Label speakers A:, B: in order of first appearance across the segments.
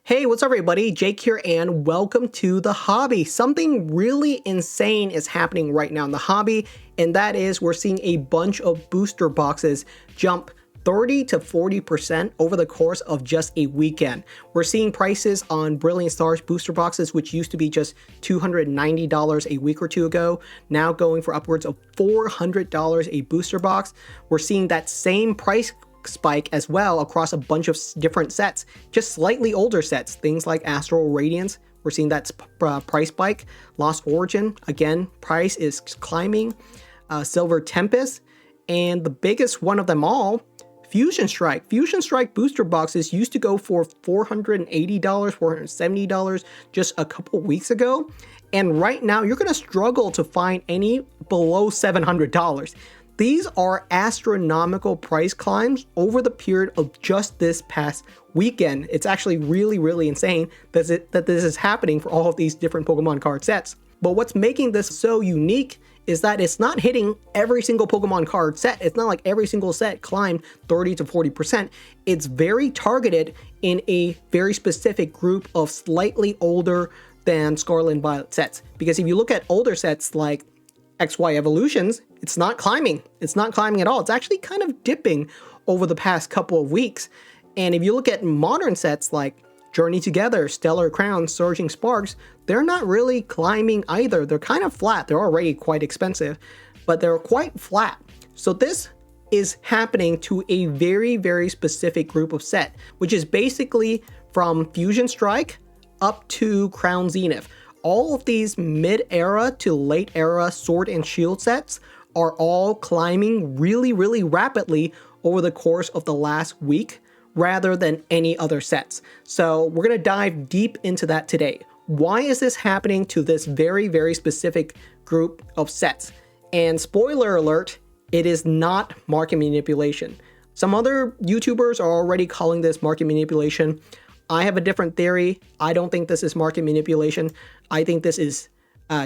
A: Hey, what's up everybody? Jake here and welcome to the hobby. Something really insane is happening right now in the hobby, and that is we're seeing a bunch of booster boxes jump 30 to 40% over the course of just a weekend. We're seeing prices on Brilliant Stars booster boxes, which used to be just $290 a week or two ago, now going for upwards of $400 a booster box. We're seeing that same price spike as well across a bunch of different sets, just slightly older sets, things like Astral Radiance. We're seeing that price spike. Lost Origin, again, price is climbing. Silver Tempest, and the biggest one of them all, Fusion Strike. Fusion Strike booster boxes used to go for $480, $470 just a couple weeks ago, and right now you're going to struggle to find any below $700. These are astronomical price climbs over the period of just this past weekend. It's actually really insane that this is happening for all of these different Pokemon card sets. But what's making this so unique is that it's not hitting every single Pokemon card set. It's not like every single set climbed 30 to 40%. It's very targeted in a very specific group of slightly older than Scarlet and Violet sets. Because if you look at older sets like XY Evolutions, it's not climbing. It's not climbing at all. It's actually kind of dipping over the past couple of weeks. And if you look at modern sets like Journey Together, Stellar Crown, Surging Sparks, they're not really climbing either. They're kind of flat. They're already quite expensive, but they're quite flat. So this is happening to a very specific group of set, which is basically from Fusion Strike up to Crown Zenith. All of these mid-era to late-era Sword and Shield sets are all climbing really rapidly over the course of the last week rather than any other sets. So we're going to dive deep into that today. Why is this happening to this very specific group of sets? And spoiler alert, it is not market manipulation. Some other YouTubers are already calling this market manipulation. I have a different theory. I don't think this is market manipulation. I think this is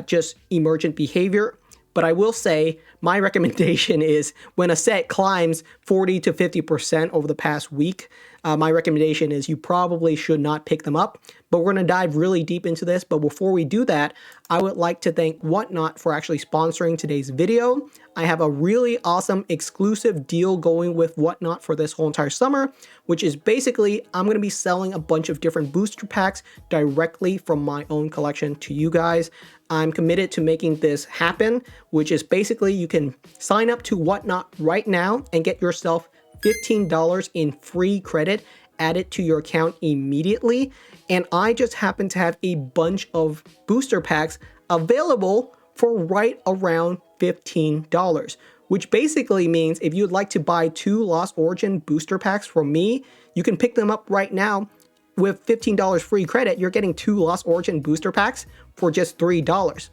A: just emergent behavior. But I will say my recommendation is when a set climbs 40 to 50% over the past week, my recommendation is you probably should not pick them up. But we're going to dive really deep into this. But before we do that, I would like to thank Whatnot for actually sponsoring today's video. I have a really awesome exclusive deal going with Whatnot for this whole entire summer, which is basically I'm going to be selling a bunch of different booster packs directly from my own collection to you guys. I'm committed to making this happen, which is basically you can sign up to Whatnot right now and get yourself $15 in free credit added to your account immediately. And I just happen to have a bunch of booster packs available for right around $15, which basically means if you'd like to buy 2 Lost Origin booster packs from me, you can pick them up right now. With $15 free credit, you're getting 2 Lost Origin booster packs for just $3.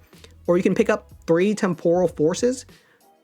A: Or you can pick up 3 Temporal Forces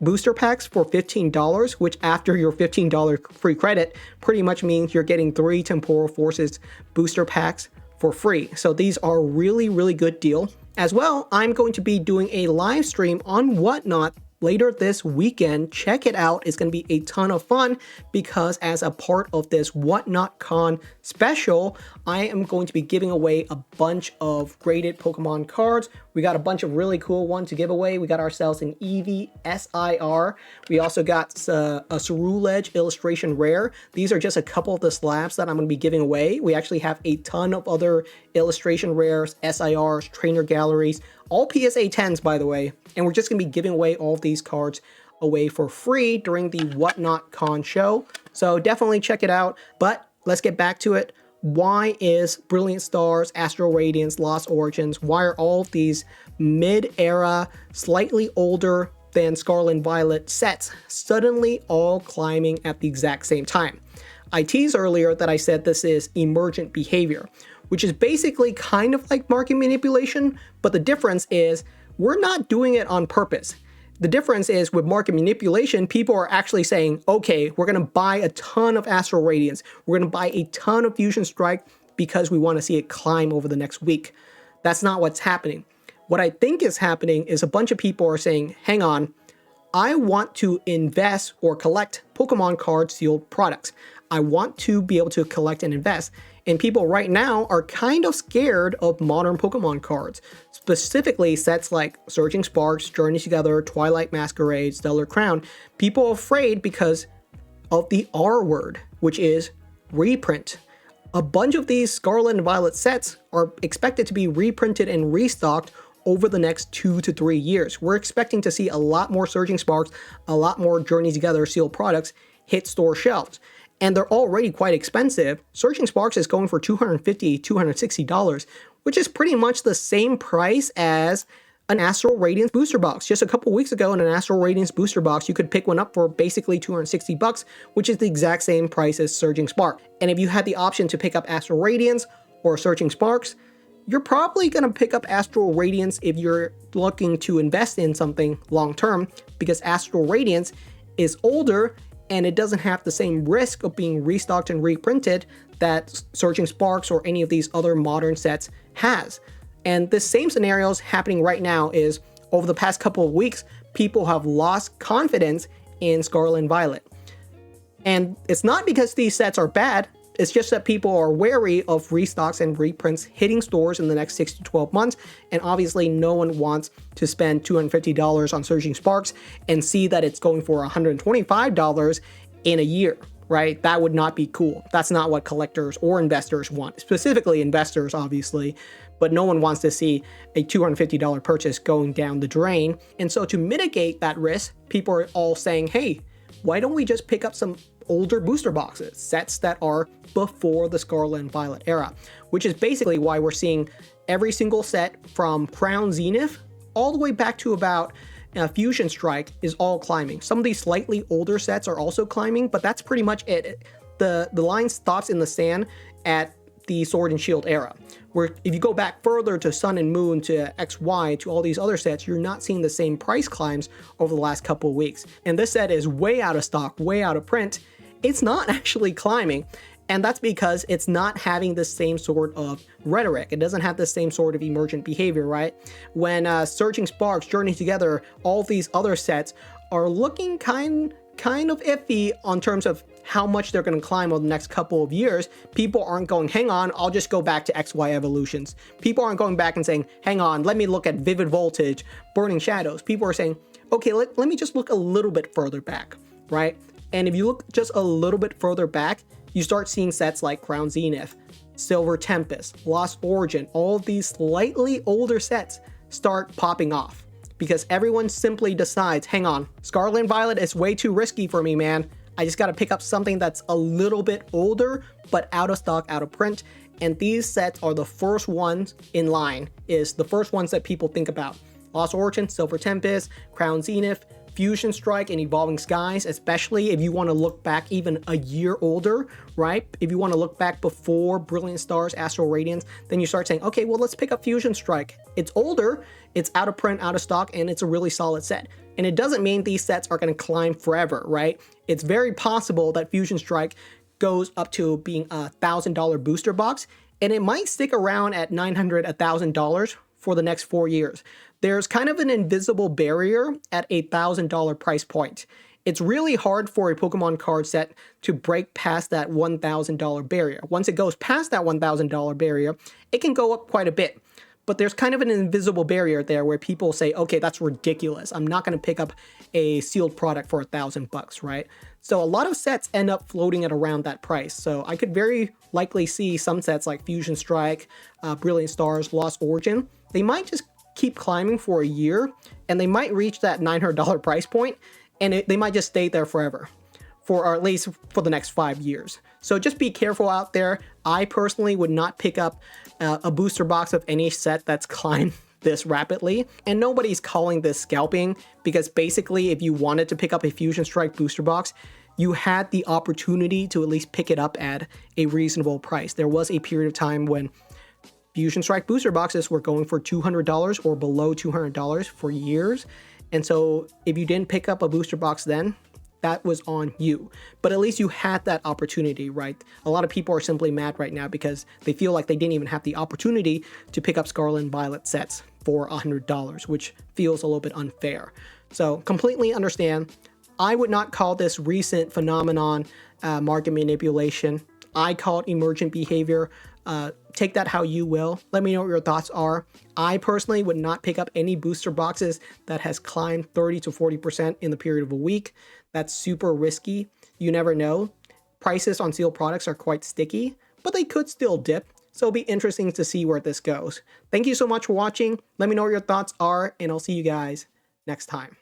A: booster packs for $15, which after your $15 free credit pretty much means you're getting 3 Temporal Forces booster packs for free. So these are really good deal. As well, I'm going to be doing a live stream on Whatnot later this weekend. Check it out. It's going to be a ton of fun because as a part of this Whatnot Con special, I am going to be giving away a bunch of graded Pokemon cards. We got a bunch of really cool ones to give away. We got ourselves an Eevee SIR. We also got a Ceruledge illustration rare. These are just a couple of the slabs that I'm going to be giving away. We actually have a ton of other illustration rares, SIRs, trainer galleries, all PSA 10s, by the way. And we're just going to be giving away all of these cards away for free during the Whatnot Con show. So definitely check it out. But let's get back to it. Why is Brilliant Stars, Astral Radiance, Lost Origins, why are all of these mid-era, slightly older than Scarlet and Violet sets suddenly all climbing at the exact same time? I teased earlier that I said this is emergent behavior, which is basically kind of like market manipulation, but the difference is we're not doing it on purpose. The difference is with market manipulation, people are actually saying, okay, we're going to buy a ton of Astral Radiance. We're going to buy a ton of Fusion Strike because we want to see it climb over the next week. That's not what's happening. What I think is happening is a bunch of people are saying, hang on, I want to invest or collect Pokemon card sealed products. I want to be able to collect and invest. And people right now are kind of scared of modern Pokemon cards, specifically sets like Surging Sparks, Journey Together, Twilight Masquerade, Stellar Crown. People are afraid because of the R word, which is reprint. A bunch of these Scarlet and Violet sets are expected to be reprinted and restocked over the next 2 to 3 years. We're expecting to see a lot more Surging Sparks, a lot more Journey Together sealed products hit store shelves. And they're already quite expensive. Surging Sparks is going for $250, $260, which is pretty much the same price as an Astral Radiance booster box. Just a couple weeks ago in an Astral Radiance booster box, you could pick one up for basically $260, which is the exact same price as Surging Spark. And if you had the option to pick up Astral Radiance or Surging Sparks, you're probably going to pick up Astral Radiance if you're looking to invest in something long term, because Astral Radiance is older and it doesn't have the same risk of being restocked and reprinted that Surging Sparks or any of these other modern sets has. And the same scenario is happening right now. Is over the past couple of weeks, people have lost confidence in Scarlet and Violet. And it's not because these sets are bad, it's just that people are wary of restocks and reprints hitting stores in the next 6 to 12 months. And obviously no one wants to spend $250 on Surging Sparks and see that it's going for $125 in a year, right? That would not be cool. That's not what collectors or investors want, specifically investors, obviously. But no one wants to see a $250 purchase going down the drain. And so to mitigate that risk, people are all saying, hey, why don't we just pick up some older booster boxes, sets that are before the Scarlet and Violet era, which is basically why we're seeing every single set from Crown Zenith all the way back to about Fusion Strike is all climbing. Some of these slightly older sets are also climbing, but that's pretty much it. The line stops in the sand at the Sword and Shield era, where if you go back further to Sun and Moon, to XY, to all these other sets, you're not seeing the same price climbs over the last couple of weeks. And this set is way out of stock, way out of print. It's not actually climbing, and that's because it's not having the same sort of rhetoric. It doesn't have the same sort of emergent behavior, right? When Surging Sparks, Journey Together, all these other sets are looking kind of iffy on terms of how much they're going to climb over the next couple of years, people aren't going, hang on, I'll just go back to XY evolutions. People aren't going back and saying, hang on, let me look at Vivid Voltage, Burning Shadows. People are saying, okay, let me just look a little bit further back, right? And if you look just a little bit further back, you start seeing sets like Crown Zenith, Silver Tempest, Lost Origin, all of these slightly older sets start popping off because everyone simply decides, hang on, Scarlet and Violet is way too risky for me, man. I just got to pick up something that's a little bit older, but out of stock, out of print. And these sets are the first ones in line, is the first ones that people think about. Lost Origin, Silver Tempest, Crown Zenith, Fusion Strike, and Evolving Skies, especially if you want to look back even a year older, right? If you want to look back before Brilliant Stars, Astral Radiance, then you start saying, okay, well, let's pick up Fusion Strike. It's older, it's out of print, out of stock, and it's a really solid set. And it doesn't mean these sets are going to climb forever, right? It's very possible that Fusion Strike goes up to being a $1,000 booster box, and it might stick around at $900, $1,000 for the next 4 years. There's kind of an invisible barrier at a $1,000 price point. It's really hard for a Pokemon card set to break past that $1,000 barrier. Once it goes past that $1,000 barrier, it can go up quite a bit. But there's kind of an invisible barrier there where people say, okay, that's ridiculous. I'm not going to pick up a sealed product for $1,000, right? So a lot of sets end up floating at around that price. So I could very likely see some sets like Fusion Strike, Brilliant Stars, Lost Origin. They might just keep climbing for a year and they might reach that $900 price point and they might just stay there forever. Or at least for the next 5 years. So just be careful out there. I personally would not pick up a booster box of any set that's climbed this rapidly. And nobody's calling this scalping because basically if you wanted to pick up a Fusion Strike booster box, you had the opportunity to at least pick it up at a reasonable price. There was a period of time when Fusion Strike booster boxes were going for $200 or below $200 for years. And so if you didn't pick up a booster box then, that was on you. But at least you had that opportunity, right? A lot of people are simply mad right now because they feel like they didn't even have the opportunity to pick up Scarlet and Violet sets for $100, which feels a little bit unfair. So completely understand. I would not call this recent phenomenon market manipulation. I call it emergent behavior. Take that how you will. Let me know what your thoughts are. I personally would not pick up any booster boxes that has climbed 30 to 40% in the period of a week. That's super risky. You never know. Prices on sealed products are quite sticky, but they could still dip. So it'll be interesting to see where this goes. Thank you so much for watching. Let me know what your thoughts are, and I'll see you guys next time.